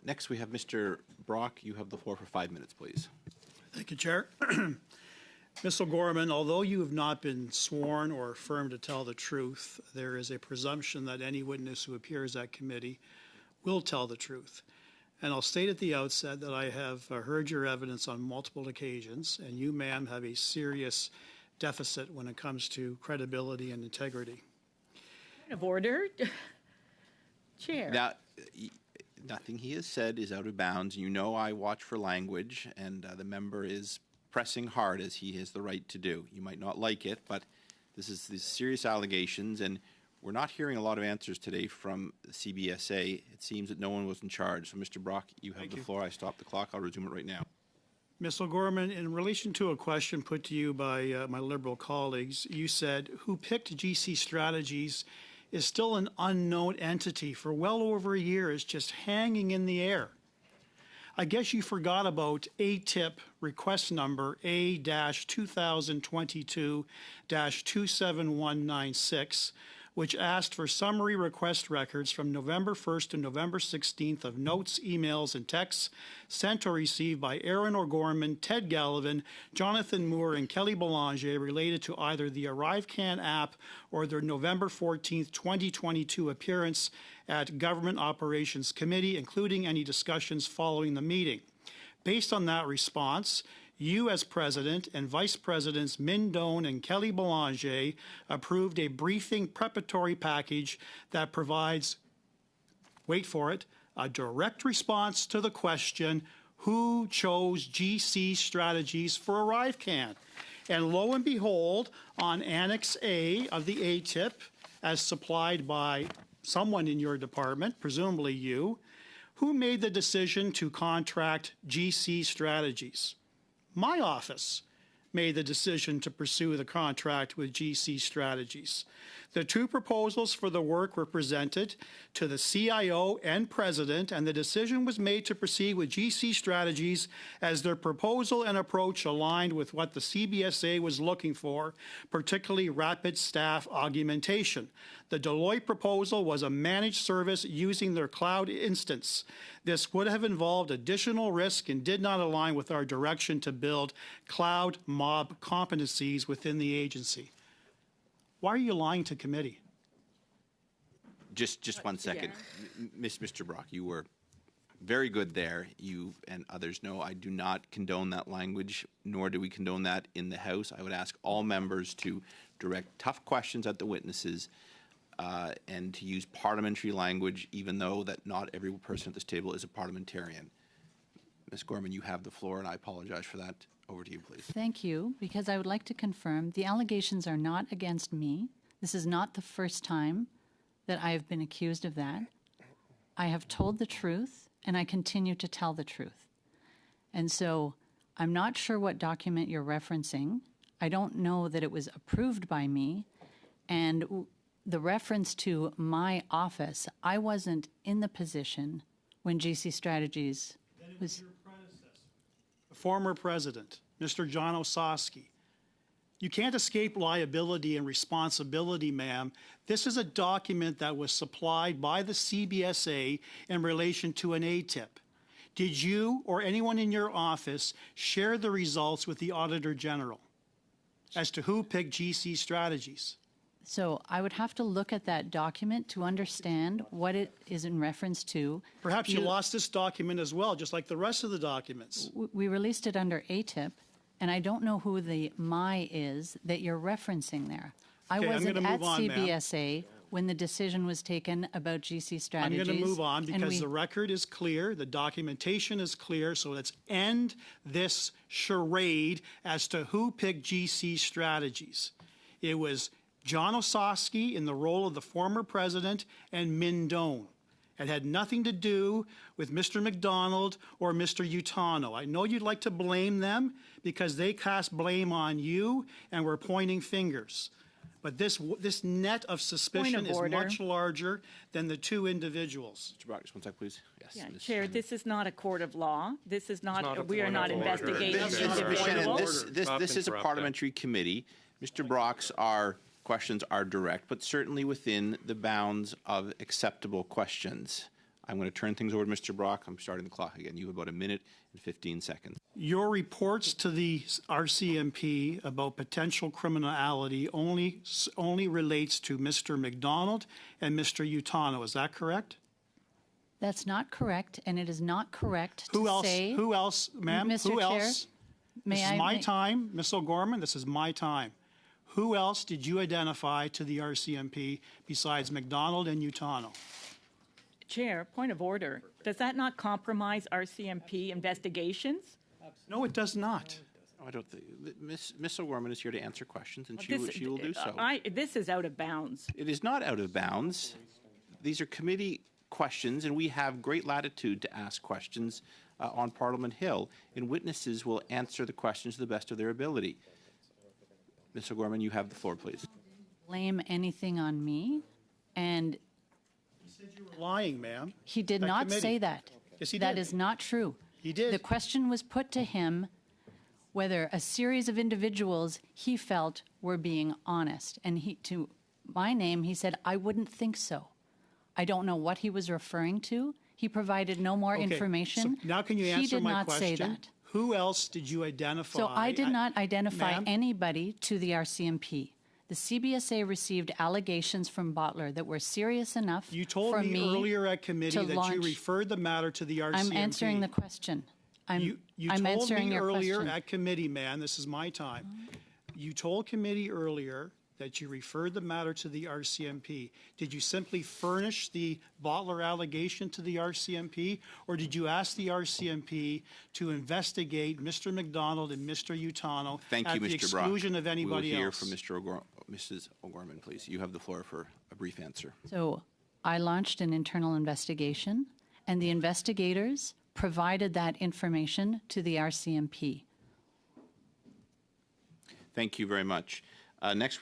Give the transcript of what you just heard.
Next, we have Mr. Brock. You have the floor for 5 minutes, please. Thank you, Chair. Ms. O'Gorman, although you have not been sworn or affirmed to tell the truth, there is a presumption that any witness who appears at committee will tell the truth. And I'll state at the outset that I have heard your evidence on multiple occasions, and you, ma'am, have a serious deficit when it comes to credibility and integrity. Point of order. Chair. Now, nothing he has said is out of bounds. You know I watch for language, and the member is pressing hard, as he has the right to do. You might not like it, but this is these serious allegations, and we're not hearing a lot of answers today from the CBSA. It seems that no one was in charge. So, Mr. Brock, you have the floor. I stop the clock. I'll resume it right now. Ms. O'Gorman, in relation to a question put to you by my Liberal colleagues, you said, who picked GC Strategies is still an unknown entity for well over a year. It's just hanging in the air. I guess you forgot about ATIP request number A-2022-27196, which asked for summary request records from November 1st to November 16th of notes, emails, and texts sent or received by Aaron O'Gorman, Ted Gallivan, Jonathan Moore, and Kelly Belanger related to either the ArriveCan app or their November 14th, 2022 appearance at Government Operations Committee, including any discussions following the meeting. Based on that response, you as President and Vice Presidents Mindone and Kelly Belanger approved a briefing preparatory package that provides, wait for it, a direct response to the question, who chose GC Strategies for ArriveCan? And lo and behold, on Annex A of the ATIP, as supplied by someone in your department, presumably you, who made the decision to contract GC Strategies? My office made the decision to pursue the contract with GC Strategies. The two proposals for the work were presented to the CIO and President, and the decision was made to proceed with GC Strategies as their proposal and approach aligned with what the CBSA was looking for, particularly rapid staff augmentation. The Deloitte proposal was a managed service using their cloud instance. This would have involved additional risk and did not align with our direction to build cloud mob competencies within the agency. Why are you lying to committee? Just 1 second. Mr. Brock, you were very good there. You and others know I do not condone that language, nor do we condone that in the House. I would ask all members to direct tough questions at the witnesses and to use parliamentary language, even though that not every person at this table is a parliamentarian. Ms. Gorman, you have the floor, and I apologize for that. Over to you, please. Thank you, because I would like to confirm the allegations are not against me. This is not the first time that I have been accused of that. I have told the truth, and I continue to tell the truth. And so I'm not sure what document you're referencing. I don't know that it was approved by me. And the reference to my office, I wasn't in the position when GC Strategies was... The former president, Mr. John Osowski. You can't escape liability and responsibility, ma'am. This is a document that was supplied by the CBSA in relation to an ATIP. Did you or anyone in your office share the results with the Auditor General as to who picked GC Strategies? So I would have to look at that document to understand what it is in reference to. Perhaps you lost this document as well, just like the rest of the documents. We released it under ATIP, and I don't know who the MI is that you're referencing there. Okay, I wasn't at ma'am. CBSA when the decision was taken about GC Strategies. I'm going to move on because the record is clear, the documentation is clear, so let's end this charade as to who picked GC Strategies. It was John Osowski in the role of the former president and Mindone. It had nothing to do with Mr. McDonald or Mr. Utano. I know you'd like to blame them because they cast blame on you and were pointing fingers. But this net of suspicion is much larger than the two individuals. Mr. Brock, just 1 sec, please. Yes. Yeah, Chair, this is not a court of law. This is not, we are not investigating individuals. This is a parliamentary committee. Mr. Brock's questions are direct, but certainly within the bounds of acceptable questions. I'm going to turn things over to Mr. Brock. I'm starting the clock again. You have about 1 minute and 15 seconds. Your reports to the RCMP about potential criminality only relates to Mr. McDonald and Mr. Utano. Is that correct? That's not correct, and it is not correct Who to else? say... Who else, ma'am? Mr. Who Chair, else? may This is I- my may- time, Ms. O'Gorman. This is my time. Who else did you identify to the RCMP besides McDonald and Utano? Chair, point of order. Does that not compromise RCMP investigations? No, it does not. I don't think Ms. O'Gorman is here to answer questions, and This- she will do so. This is out of bounds. It is not out of bounds. These are committee questions, and we have great latitude to ask questions on Parliament Hill, and witnesses will answer the questions to the best of their ability. Ms. O'Gorman, you have the floor, please. blame anything on me, and Lying, ma'am. he did That not committee. say that. Yes, he That did. is not true. He did. The question was put to him whether a series of individuals he felt were being honest. And to my name, he said, I wouldn't think so. I don't know what he was referring to. He provided no more Okay, information. so now can you He answer did my not question? say that. Who else did you identify? So I did not identify Ma'am? anybody to the RCMP. The CBSA received allegations from Bottler that were serious enough You told for me earlier at committee to that you launch- referred the matter to the RCMP. I'm answering the question. You I'm told answering me your earlier question. at committee, man, this is my time. You told committee earlier that you referred the matter to the RCMP. Did you simply furnish the Bottler allegation to the RCMP, or did you ask the RCMP to investigate Mr. McDonald and Mr. Utano Thank you, at the Mr. Brock. exclusion of anybody We will hear else? from Mrs. O'Gorman, please. You have the floor for a brief answer. So I launched an internal investigation, and the investigators provided that information to the RCMP. Thank you very much. Next, we